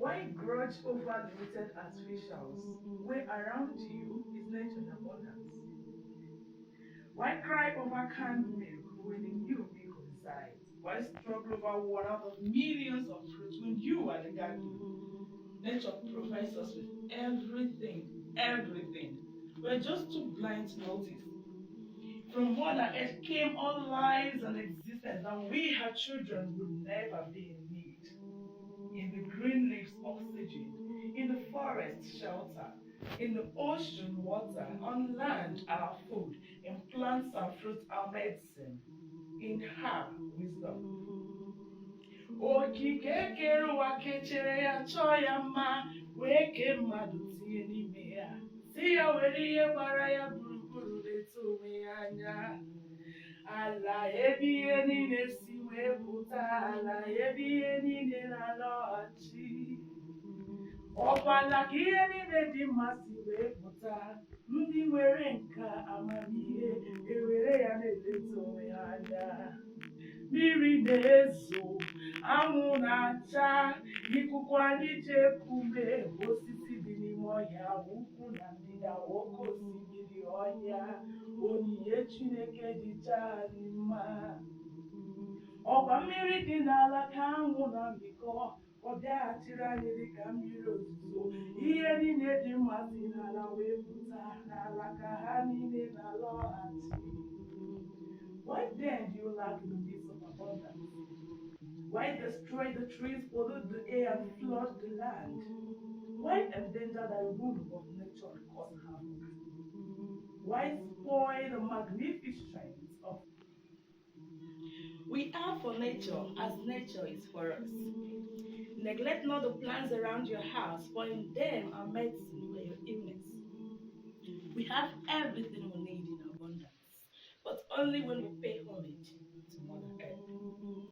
Why grudge over limited artificials when around you is nature in abundance? Why cry over canned milk when in you milk resides? Why struggle over one out of millions of fruits when you are the garden? Nature provides us with everything, everything. We're just too blind to notice. From Mother Earth came all lives and existence, and we, her children, would never be in need. In the green leaves, oxygen, in the forest, shelter, in the ocean, water, on land, our food, in plants and fruits, our medicine, in her, wisdom. Okike kere ụwa kechere ya chọọ ya mma wee kee mmadụ tinye n'ime ya si ya were ihe gbara ya gburugburu leta onwe ya anya ala ebe ihe niile si wee pụta ala ebe ihe niile na-alọghachi ọkwala ka ihe niile dị mma si wee pụta ndị nwere nka amamihe ewere ya na-eleta onwe ha anya mmiri na-ezo anwụ na-acha ikuku anyị ji ekume osisi dị n'ime ọhịa ukwu na ndịda oke osimiri ọhịa onyinye Chineke dịcha anyị mma ọkwa mmiri dị n'ala ka anwụ na mbikọ ọ bịaghachiri anyị dịka mmiri ozuzo ihe niile dị mma si n'ala wee pụta n'ala ka ha niile na-alọghachi. Why then do you lack the midst of abundance? Why destroy the trees, pollute the air, and flood the land? Why endanger the womb of nature and cause havoc? Why spoil the magnificence of we are for nature as nature is for us. Neglect not the plants around your house, for in them are medicine for your illness. We have everything we need in abundance, but only when we pay homage to Mother Earth.